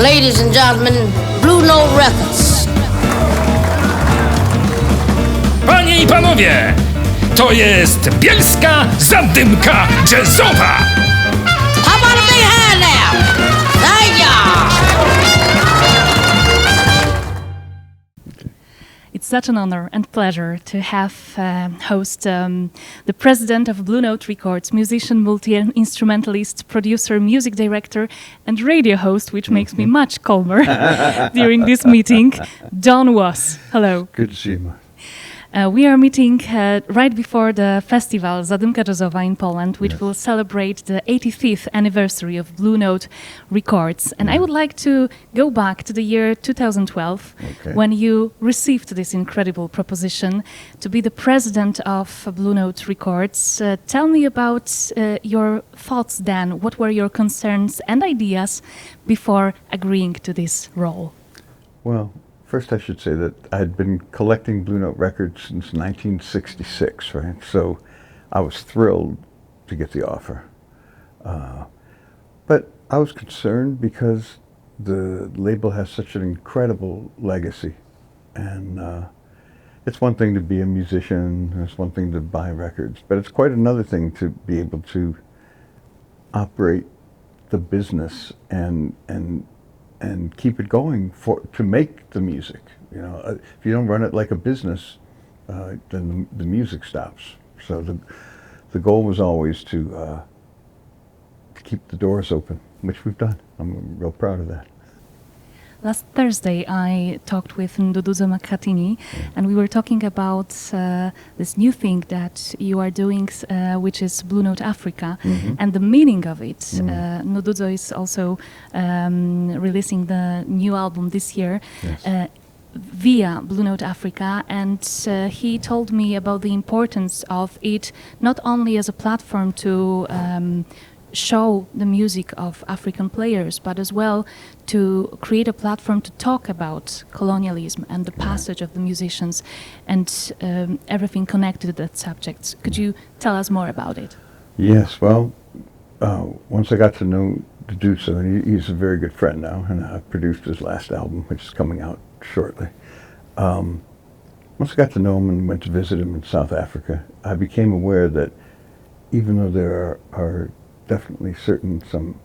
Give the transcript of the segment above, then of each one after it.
Ladies and gentlemen, Blue Note Records. Panie i panowie, to jest Bielska Zadymka Jazzowa! How about a big hand now? Thank ya! It's such an honor and pleasure to have host the president of Blue Note Records, musician, multi-instrumentalist, producer, music director, and radio host, which makes me much calmer during this meeting, Donem Wasem. Hello. Good to see you. We are meeting right before the festival Zadymka Jazzowa in Poland, which will celebrate the 85th anniversary of Blue Note Records. And I would like to go back to the year 2012, when you received this incredible proposition to be the president of Blue Note Records. Tell me about your thoughts then. What were your concerns and ideas before agreeing to this role? Well, first I should say that I'd been collecting Blue Note records since 1966, right? So I was thrilled to get the offer. But I was concerned because the label has such an incredible legacy. And it's one thing to be a musician, it's one thing to buy records, but it's quite another thing to be able to operate the business and keep it going to make the music. You know, if you don't run it like a business, then the music stops. So the goal was always to keep the doors open, which we've done. I'm real proud of that. Last Thursday, I talked with Nduduzo Makhatini, and we were talking about this new thing that you are doing, which is Blue Note Africa, and the meaning of it. Nduduzo is also releasing the new album this year via Blue Note Africa, and he told me about the importance of it, not only as a platform to show the music of African players, but as well to create a platform to talk about colonialism and the passage of the musicians and everything connected to that subject. Could you tell us more about it? Yes, well, once I got to know Nduduzo, and he's a very good friend now, and I produced his last album, which is coming out shortly. Once I got to know him and went to visit him in South Africa, I became aware that even though there are definitely some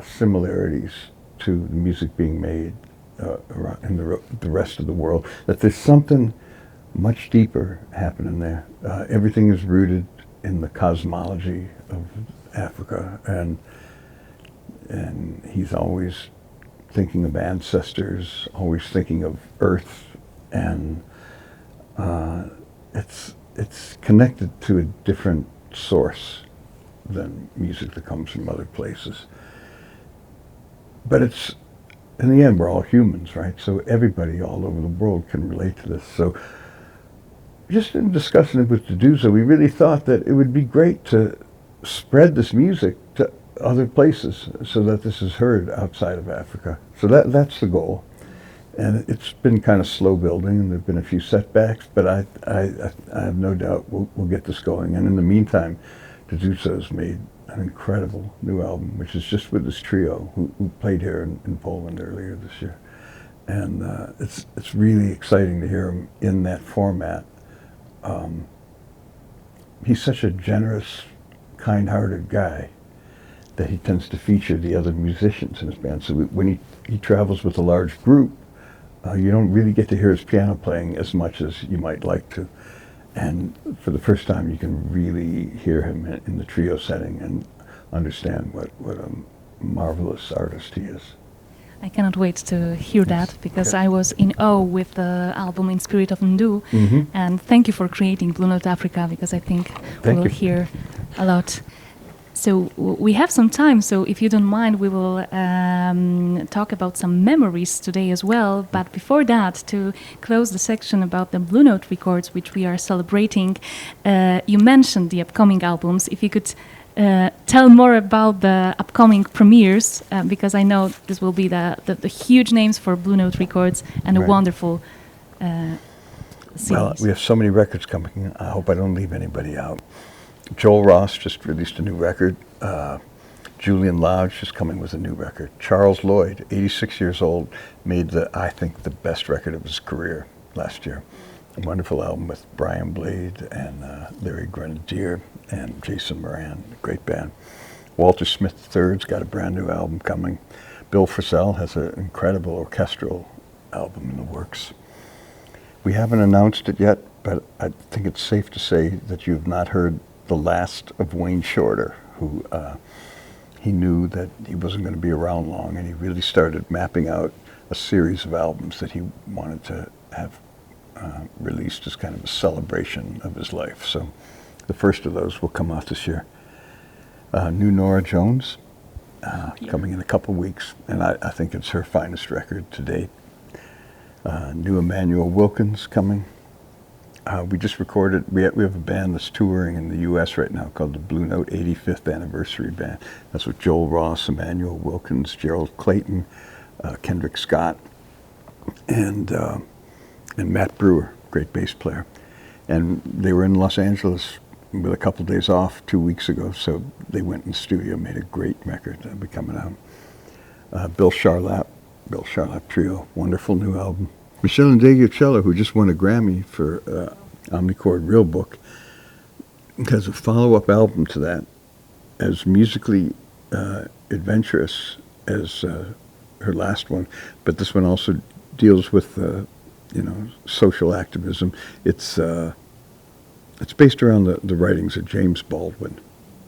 similarities to the music being made in the rest of the world, that there's something much deeper happening there. Everything is rooted in the cosmology of Africa, and he's always thinking of ancestors, always thinking of Earth, and it's connected to a different source than music that comes from other places. But it's, in the end, we're all humans, right? So everybody all over the world can relate to this. So just in discussing it with Nduduzo, we really thought that it would be great to spread this music to other places so that this is heard outside of Africa. So that's the goal. And it's been kind of slow building, and there have been a few setbacks, but I have no doubt we'll get this going. And in the meantime, Nduduzo's made an incredible new album, which is just with this trio who played here in Poland earlier this year. And it's really exciting to hear him in that format. He's such a generous, kind-hearted guy that he tends to feature the other musicians in his band. So when he travels with a large group, you don't really get to hear his piano playing as much as you might like to. And for the first time, you can really hear him in the trio setting and understand what a marvelous artist he is. I cannot wait to hear that, because I was in awe with the album In Spirit of Ndu, and thank you for creating Blue Note Africa, because I think we'll hear a lot. So we have some time, so if you don't mind, we will talk about some memories today as well. But before that, to close the section about the Blue Note Records, which we are celebrating, you mentioned the upcoming albums. If you could tell more about the upcoming premieres, because I know this will be the huge names for Blue Note Records and a wonderful series. Well, we have so many records coming. I hope I don't leave anybody out. Joel Ross just released a new record. Julian Lodge is coming with a new record. Charles Lloyd, 86 years old, made I think, the best record of his career last year. A wonderful album with Brian Blade and Larry Grenadier and Jason Moran, a great band. Walter Smith III's got a brand new album coming. Bill Frisell has an incredible orchestral album in the works. We haven't announced it yet, but I think it's safe to say that you've not heard the last of Wayne Shorter, who he knew that he wasn't going to be around long, and he really started mapping out a series of albums that he wanted to have released as kind of a celebration of his life. So the first of those will come out this year. New Nora Jones, coming in a couple weeks, and I think it's her finest record to date. New Emmanuel Wilkins coming. We just recorded, we have a band that's touring in the U.S. right now called the Blue Note 85th Anniversary Band. That's with Joel Ross, Emmanuel Wilkins, Gerald Clayton, Kendrick Scott, and Matt Brewer, great bass player. And they were in Los Angeles with a couple days off 2 weeks ago, so they went in the studio, made a great record that'll be coming out. Bill Charlap Trio, wonderful new album. Michelle Ndegeocello, who just won a Grammy for Omnichord Real Book, has a follow-up album to that, as musically adventurous as her last one, but this one also deals with social activism. It's based around the writings of James Baldwin,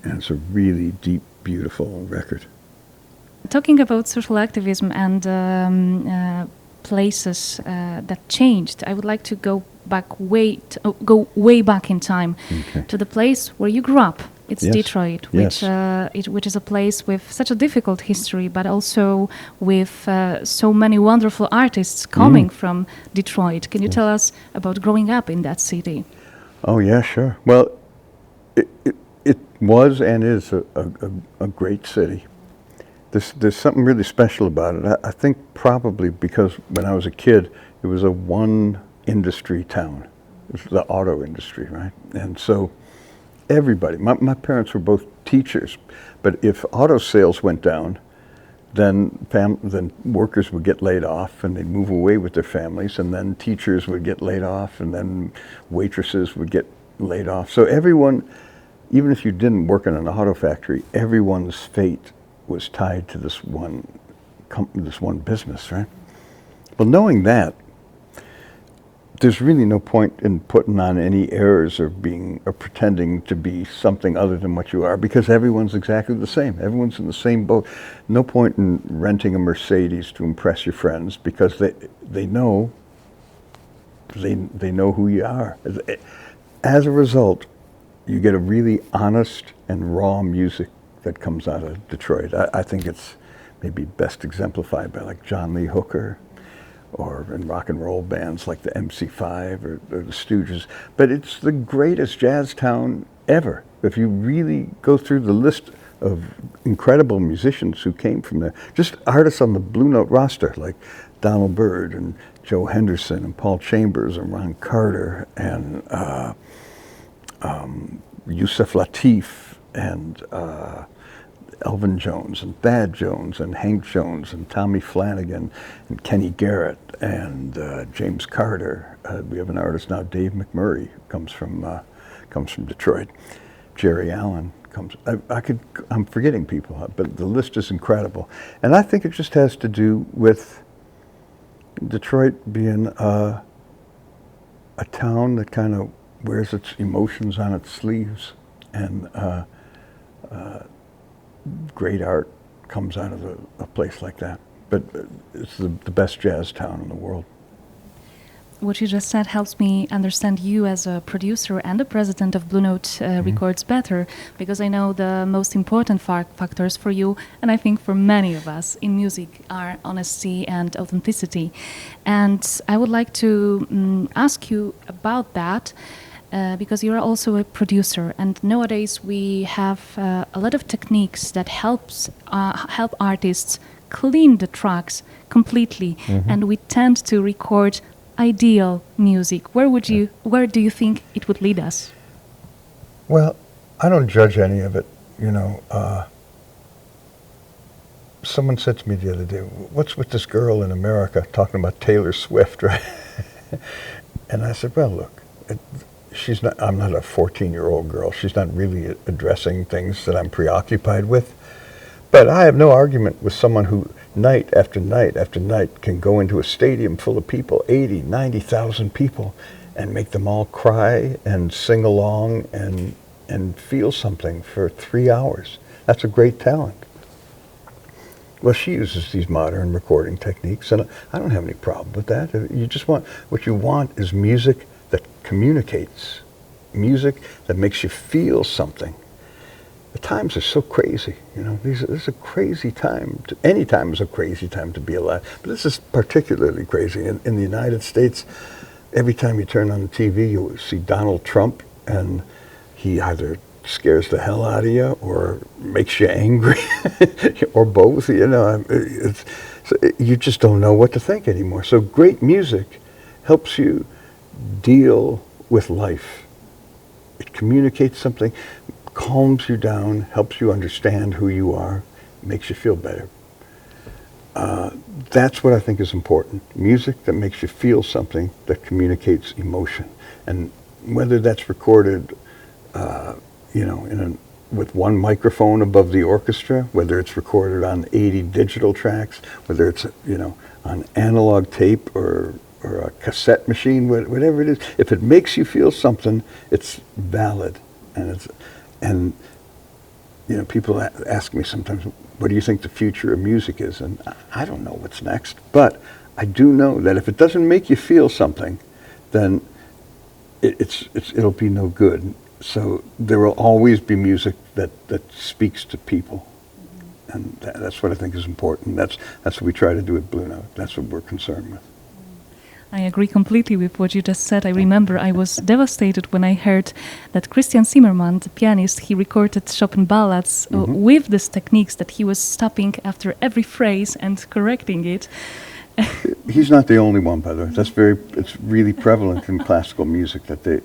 and it's a really deep, beautiful record. Talking about social activism and places that changed, I would like to go way back in time, to the place where you grew up. It's Detroit, which is a place with such a difficult history, but also with so many wonderful artists coming from Detroit. Can you tell us about growing up in that city? Oh yeah, sure. Well, it was and is a great city. There's something really special about it. I think probably because when I was a kid, it was a one industry town. It was the auto industry, right? And so everybody, my parents were both teachers, but if auto sales went down, then workers would get laid off and they'd move away with their families, and then teachers would get laid off, and then waitresses would get laid off. So everyone, even if you didn't work in an auto factory, everyone's fate was tied to this one business, right? Well, knowing that, there's really no point in putting on any airs or pretending to be something other than what you are, because everyone's exactly the same. Everyone's in the same boat. No point in renting a Mercedes to impress your friends, because they know who you are. As a result, you get a really honest and raw music that comes out of Detroit. I think it's maybe best exemplified by like John Lee Hooker, or in rock and roll bands like the MC5 or the Stooges. But it's the greatest jazz town ever. If you really go through the list of incredible musicians who came from there, just artists on the Blue Note roster like Donald Byrd and Joe Henderson and Paul Chambers and Ron Carter and Yusef Lateef and Elvin Jones and Thad Jones and Hank Jones and Tommy Flanagan and Kenny Garrett and James Carter. We have an artist now, Dave McMurray, who comes from Detroit. Jerry Allen comes. I'm forgetting people, but the list is incredible. And I think it just has to do with Detroit being a town that kind of wears its emotions on its sleeves, and great art comes out of a place like that. But it's the best jazz town in the world. What you just said helps me understand you as a producer and the president of Blue Note Records better, because I know the most important factors for you, and I think for many of us in music, are honesty and authenticity. And I would like to ask you about that, because you're also a producer, and nowadays we have a lot of techniques that help artists clean the tracks completely, and we tend to record ideal music. Where do you think it would lead us? Well, I don't judge any of it. someone said to me the other day, "What's with this girl in America talking about Taylor Swift?" Right? And I said, "Well, look, she's not. I'm not a 14-year-old girl. She's not really addressing things that I'm preoccupied with. But I have no argument with someone who night after night after night can go into a stadium full of people, 80, 90,000 people, and make them all cry and sing along and feel something for 3 hours. That's a great talent." Well, she uses these modern recording techniques, and I don't have any problem with that. What you want is music that communicates, music that makes you feel something. The times are so crazy, this is a crazy time. Any time is a crazy time to be alive, but this is particularly crazy. In the United States, every time you turn on the TV, you see Donald Trump, and he either scares the hell out of you or makes you angry or both. You just don't know what to think anymore. So great music helps you deal with life. It communicates something, calms you down, helps you understand who you are, makes you feel better. That's what I think is important. Music that makes you feel something, that communicates emotion. And whether that's recorded with one microphone above the orchestra, whether it's recorded on 80 digital tracks, whether it's on analog tape or a cassette machine, whatever it is, if it makes you feel something, it's valid. And people ask me sometimes, what do you think the future of music is? And I don't know what's next, but I do know that if it doesn't make you feel something, then it'll be no good. So there will always be music that speaks to people, and that's what I think is important. That's what we try to do at Blue Note. That's what we're concerned with. I agree completely with what you just said. I remember I was devastated when I heard that Christian Simmerman, the pianist, he recorded Chopin ballads with these techniques, that he was stopping after every phrase and correcting it. He's not the only one, by the way. It's really prevalent in classical music that they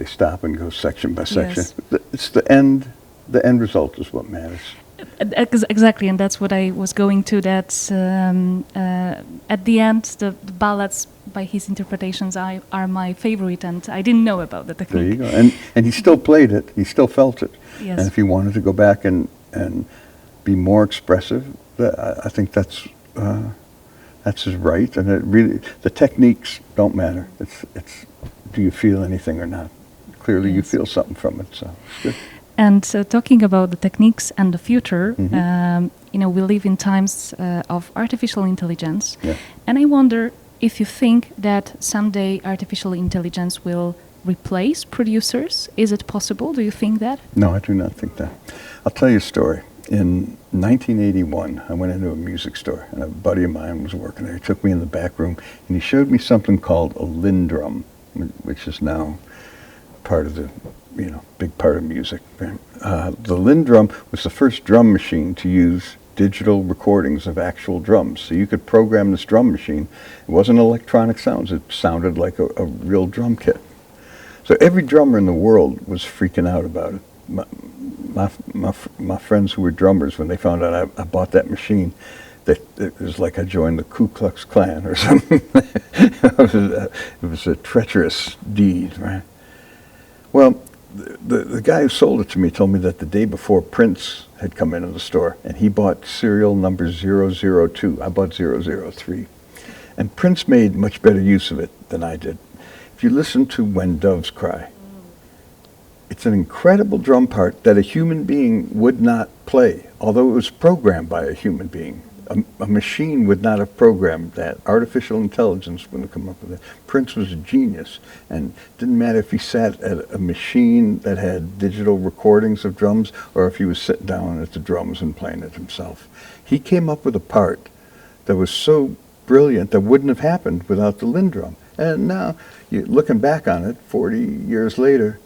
stop and go section by section. Yes. It's the end result is what matters. Exactly, and that's what I was going to, that at the end, the ballads by his interpretations are my favorite, and I didn't know about the technique. There you go. And he still played it, he still felt it. Yes. And if he wanted to go back and be more expressive, I think that's his right. And it really, the techniques don't matter. It's do you feel anything or not? Clearly, you feel something from it, so it's good. And talking about the techniques and the future, we live in times of artificial intelligence. Yeah. And I wonder if you think that someday artificial intelligence will replace producers. Is it possible? Do you think that? No, I do not think that. I'll tell you a story. In 1981, I went into a music store, and a buddy of mine was working there. He took me in the back room, and he showed me something called a Lindrum, which is now part of the big part of music. The Lindrum was the first drum machine to use digital recordings of actual drums. So you could program this drum machine. It wasn't electronic sounds. It sounded like a real drum kit. So every drummer in the world was freaking out about it. My friends who were drummers, when they found out I bought that machine, it was like I joined the Ku Klux Klan or something. It was a treacherous deed, right? Well, the guy who sold it to me told me that the day before Prince had come into the store, and he bought serial number 002. I bought 003. And Prince made much better use of it than I did. If you listen to When Doves Cry, it's an incredible drum part that a human being would not play, although it was programmed by a human being. A machine would not have programmed that. Artificial intelligence wouldn't have come up with it. Prince was a genius, and it didn't matter if he sat at a machine that had digital recordings of drums or if he was sitting down at the drums and playing it himself. He came up with a part that was so brilliant that wouldn't have happened without the Lindrum. And now, looking back on it, 40 years later,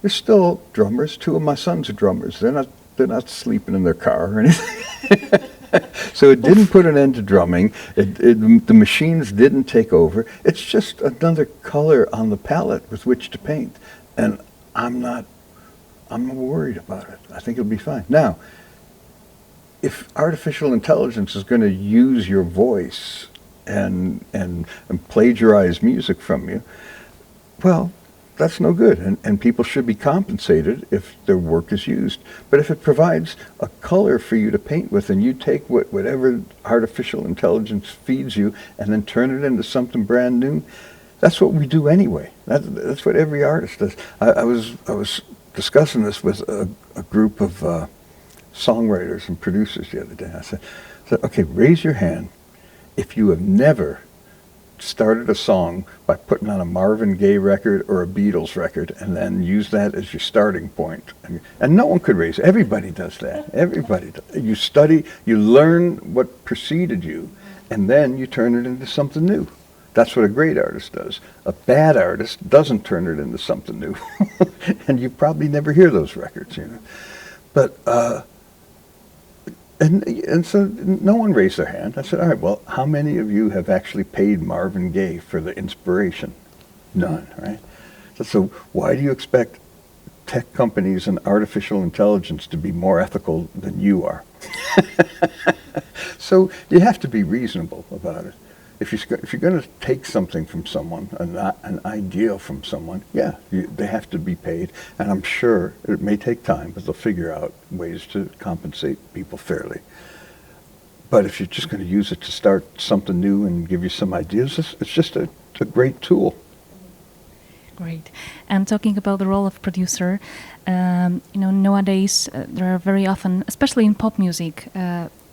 there's still drummers. Two of my sons are drummers. They're not sleeping in their car or anything. So it didn't put an end to drumming. The machines didn't take over. It's just another color on the palette with which to paint. And I'm not worried about it. I think it'll be fine. Now, if artificial intelligence is going to use your voice and plagiarize music from you, well, that's no good, and people should be compensated if their work is used. But if it provides a color for you to paint with, and you take whatever artificial intelligence feeds you and then turn it into something brand new, that's what we do anyway. That's what every artist does. I was discussing this with a group of songwriters and producers the other day. I said, okay, raise your hand if you have never started a song by putting on a Marvin Gaye record or a Beatles record and then use that as your starting point. And no one could raise it. Everybody does that. Everybody does. You study, you learn what preceded you, and then you turn it into something new. That's what a great artist does. A bad artist doesn't turn it into something new. And you probably never hear those records, you know. But and so no one raised their hand. I said, all right, well, how many of you have actually paid Marvin Gaye for the inspiration? None, right? So why do you expect tech companies and artificial intelligence to be more ethical than you are? So you have to be reasonable about it. If you're going to take something from someone, an idea from someone, yeah, they have to be paid. And I'm sure it may take time, but they'll figure out ways to compensate people fairly. But if you're just going to use it to start something new and give you some ideas, it's just a great tool. Great. And talking about the role of producer, nowadays there are very often, especially in pop music,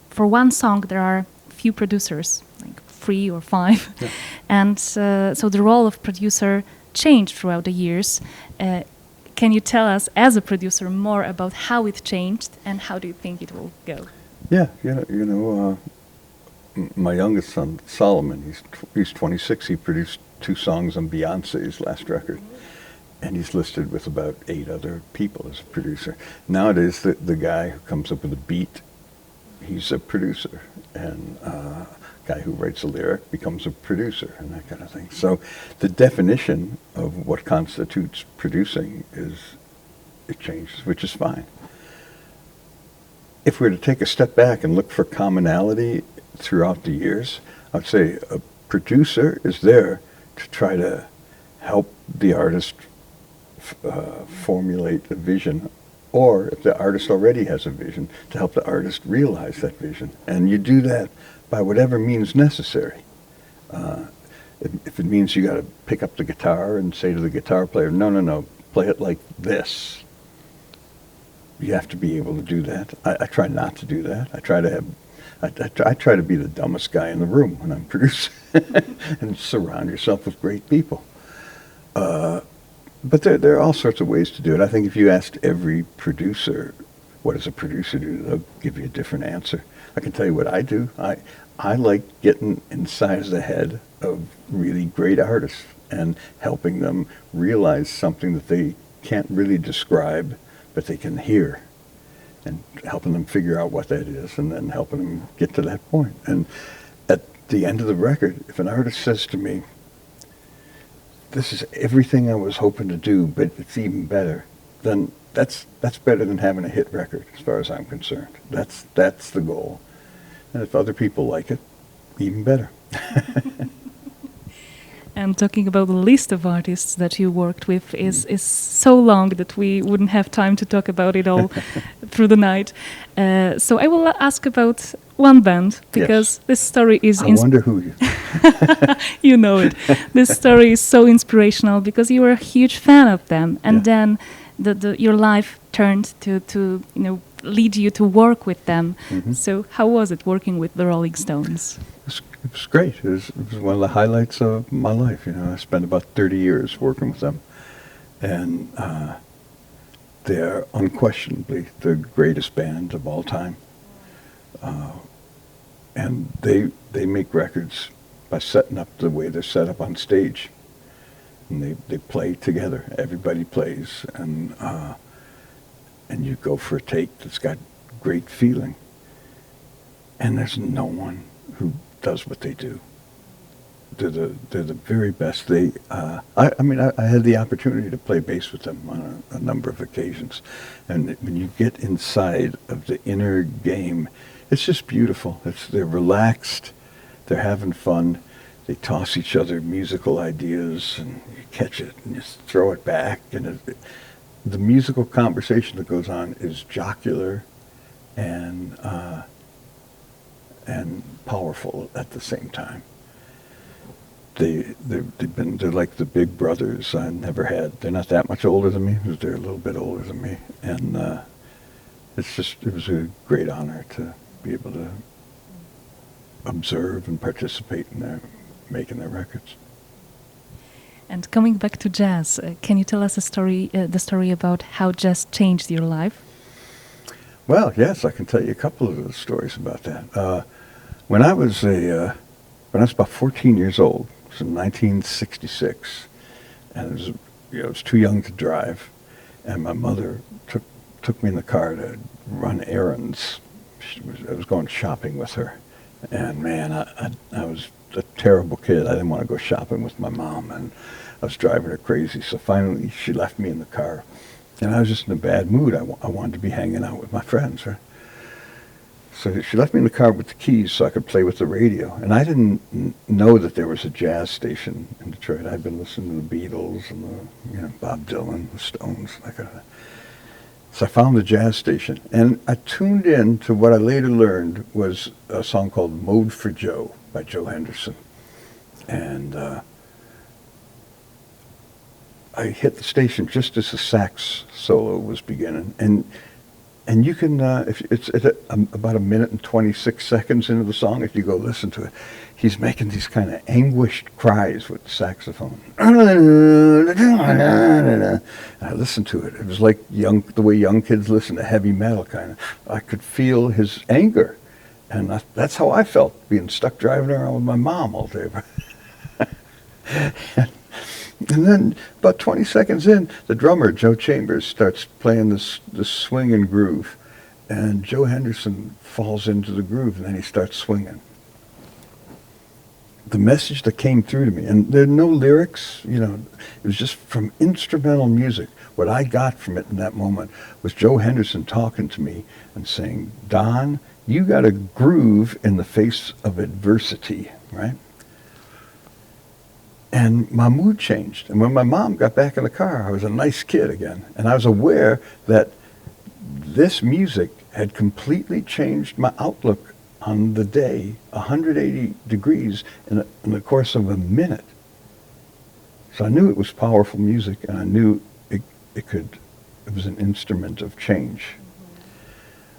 for one song there are few producers, like 3 or 5, yeah. And so the role of producer changed throughout the years. Can you tell us, as a producer, more about how it changed and how do you think it will go? Yeah, my youngest son Solomon, he's 26. He produced 2 songs on Beyonce's last record, and he's listed with about 8 other people as a producer. Nowadays, the guy who comes up with a beat, he's a producer, and guy who writes a lyric becomes a producer and that kind of thing. So the definition of what constitutes producing it changes, which is fine. If we were to take a step back and look for commonality throughout the years, I'd say a producer is there to try to help the artist formulate a vision, or if the artist already has a vision, to help the artist realize that vision. And you do that by whatever means necessary. If it means you got to pick up the guitar and say to the guitar player, no, play it like this. You have to be able to do that. I try not to do that. I try to be the dumbest guy in the room when I'm producing and surround yourself with great people. But there are all sorts of ways to do it. I think if you asked every producer, what does a producer do, they'll give you a different answer. I can tell you what I do. I like getting inside the head of really great artists and helping them realize something that they can't really describe, but they can hear, and helping them figure out what that is, and then helping them get to that point. And at the end of the record, if an artist says to me, this is everything I was hoping to do, but it's even better, then that's better than having a hit record, as far as I'm concerned. That's the goal. And if other people like it, even better. And talking about the list of artists that you worked with is so long that we wouldn't have time to talk about it all through the night. So I will ask about one band, because this story is... I wonder who you... You know it. This story is so inspirational because you were a huge fan of them, and then your life turned to lead you to work with them. Mm-hmm. So how was it working with the Rolling Stones? It was great. It was one of the highlights of my life. I spent about 30 years working with them, and they're unquestionably the greatest band of all time. And they make records by setting up the way they're set up on stage, and they play together. Everybody plays, and you go for a take that's got great feeling. And there's no one who does what they do. They're the very best. I had the opportunity to play bass with them on a number of occasions, and when you get inside of the inner game, it's just beautiful. They're relaxed, they're having fun, they toss each other musical ideas, and you catch it and just throw it back. And the musical conversation that goes on is jocular and powerful at the same time. They're like the big brothers I never had. They're not that much older than me, but they're a little bit older than me, and it was a great honor to be able to observe and participate in their making their records. And coming back to jazz, can you tell us the story about how jazz changed your life? Well, yes, I can tell you a couple of those stories about that. When I was about 14 years old, it was in 1966, and I was too young to drive, and my mother took me in the car to run errands. I was going shopping with her, and man, I was a terrible kid. I didn't want to go shopping with my mom, and I was driving her crazy. So finally, she left me in the car, and I was just in a bad mood. I wanted to be hanging out with my friends, right? So she left me in the car with the keys so I could play with the radio. And I didn't know that there was a jazz station in Detroit. I'd been listening to the Beatles and Bob Dylan, the Stones, that kind of thing. So I found the jazz station, and I tuned in to what I later learned was a song called Mode for Joe by Joe Henderson. And I hit the station just as the sax solo was beginning. And you can, if it's about 1 minute and 26 seconds into the song, if you go listen to it, he's making these kind of anguished cries with the saxophone. And I listened to it. It was like the way young kids listen to heavy metal, kind of. I could feel his anger. And that's how I felt, being stuck driving around with my mom all day. And then about 20 seconds in, the drummer, Joe Chambers, starts playing this swinging groove. And Joe Henderson falls into the groove, and then he starts swinging. The message that came through to me, and there are no lyrics, it was just from instrumental music. What I got from it in that moment was Joe Henderson talking to me and saying, Don, you got a groove in the face of adversity, right? And my mood changed. And when my mom got back in the car, I was a nice kid again. And I was aware that this music had completely changed my outlook on the day, 180 degrees in the course of a minute. So I knew it was powerful music, and I knew it was an instrument of change.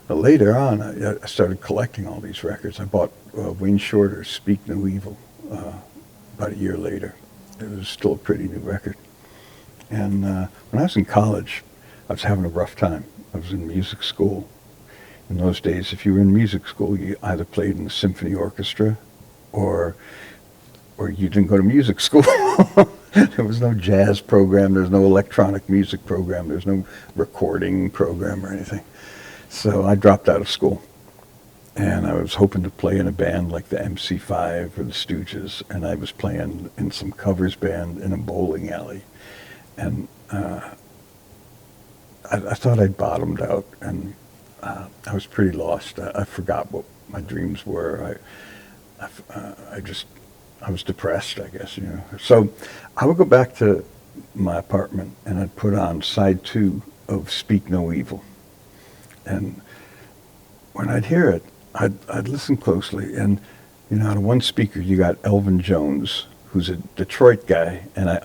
But later on, I started collecting all these records. I bought Wayne Shorter's Speak No Evil about a year later. It was still a pretty new record. And when I was in college, I was having a rough time. I was in music school. In those days, if you were in music school, you either played in the symphony orchestra or you didn't go to music school. There was no jazz program, there was no electronic music program, there was no recording program or anything. So I dropped out of school. And I was hoping to play in a band like the MC5 or the Stooges, and I was playing in some covers band in a bowling alley. And I thought I'd bottomed out, and I was pretty lost. I forgot what my dreams were. I was depressed, I guess, So I would go back to my apartment, and I'd put on side 2 of Speak No Evil. And when I'd hear it, I'd listen closely, and out of one speaker you got Elvin Jones, who's a Detroit guy, and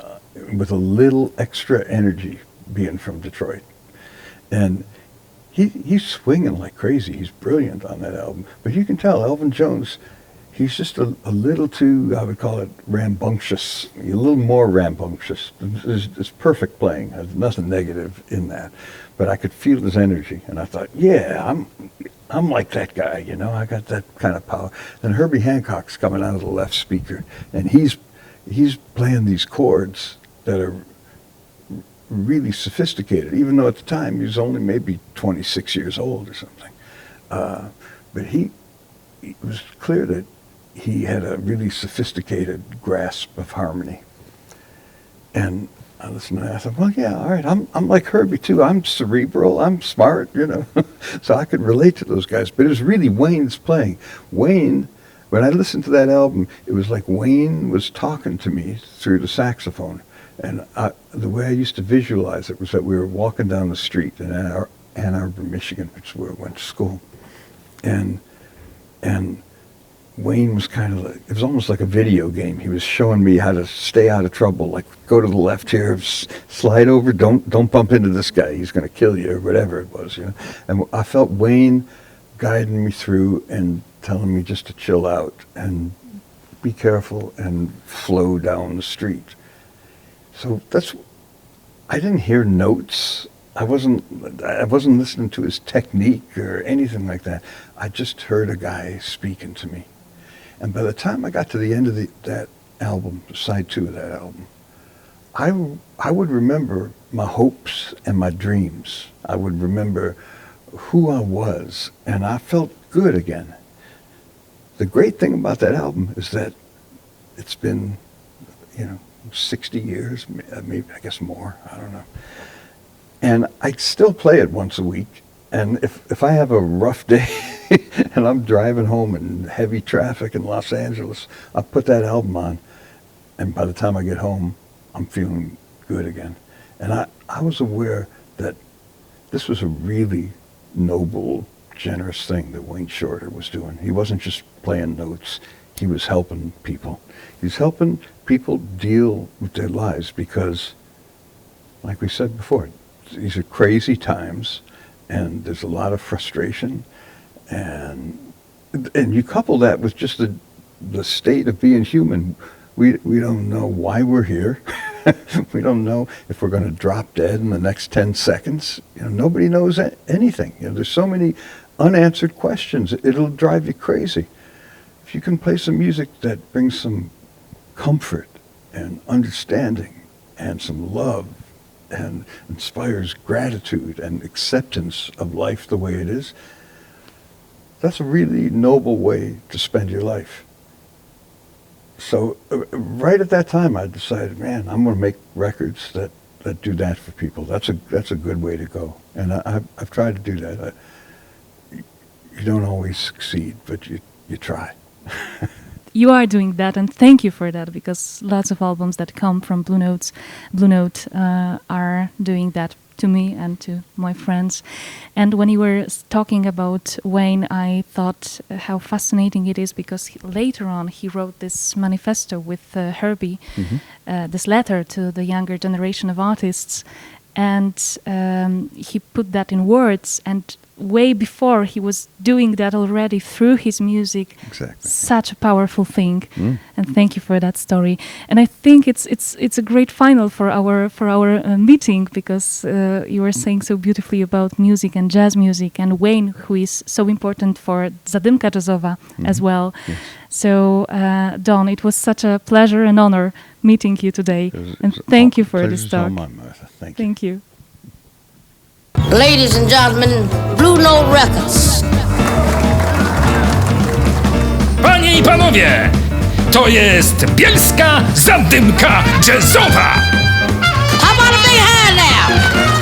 with a little extra energy, being from Detroit, and he's swinging like crazy. He's brilliant on that album, but you can tell Elvin Jones, he's just a little too, I would call it, rambunctious, a little more rambunctious. It's perfect playing. There's nothing negative in that, but I could feel his energy, and I thought, yeah, I'm like that guy, I got that kind of power. And Herbie Hancock's coming out of the left speaker, and he's playing these chords that are really sophisticated, even though at the time he was only maybe 26 years old or something. But it was clear that he had a really sophisticated grasp of harmony. And I listened to that. I thought, well, yeah, all right. I'm like Herbie too. I'm cerebral. I'm smart, so I could relate to those guys. But it was really Wayne's playing. Wayne, when I listened to that album, it was like Wayne was talking to me through the saxophone. And the way I used to visualize it was that we were walking down the street in Ann Arbor, Michigan, which is where I went to school, and Wayne was kind of like, it was almost like a video game. He was showing me how to stay out of trouble, like go to the left here, slide over, don't bump into this guy, he's going to kill you, or whatever it was, And I felt Wayne guiding me through and telling me just to chill out and be careful and flow down the street. So I didn't hear notes. I wasn't listening to his technique or anything like that. I just heard a guy speaking to me. And by the time I got to the end of that album, side 2 of that album, I would remember my hopes and my dreams. I would remember who I was, and I felt good again. The great thing about that album is that it's been, 60 years, maybe, I guess more, I don't know. And I still play it once a week. And if I have a rough day and I'm driving home in heavy traffic in Los Angeles, I put that album on, and by the time I get home, I'm feeling good again. And I was aware that this was a really noble, generous thing that Wayne Shorter was doing. He wasn't just playing notes. He was helping people. He was helping people deal with their lives because, like we said before, these are crazy times. And there's a lot of frustration, and you couple that with just the state of being human. We don't know why we're here. We don't know if we're going to drop dead in the next 10 seconds. Nobody knows anything. There's so many unanswered questions. It'll drive you crazy. If you can play some music that brings some comfort and understanding and some love and inspires gratitude and acceptance of life the way it is, that's a really noble way to spend your life. So right at that time, I decided, man, I'm going to make records that do that for people. That's a good way to go. And I've tried to do that. You don't always succeed, but you try. You are doing that, and thank you for that, because lots of albums that come from Blue Note are doing that to me and to my friends. And when you were talking about Wayne, I thought how fascinating it is, because later on he wrote this manifesto with Herbie, this letter to the younger generation of artists, and he put that in words, and way before he was doing that already through his music. Exactly. Such a powerful thing, and thank you for that story. And I think it's a great final for our meeting, because you were saying so beautifully about music and jazz music, and Wayne, who is so important for Zadymka Jazzowa as well. Yes. So Don, it was such a pleasure and honor meeting you today, and thank you for this talk. Thank you. Ladies and gentlemen, Blue Note Records. Panie i panowie, to jest Bielska Zadymka Jazzowa. How about a big hand now?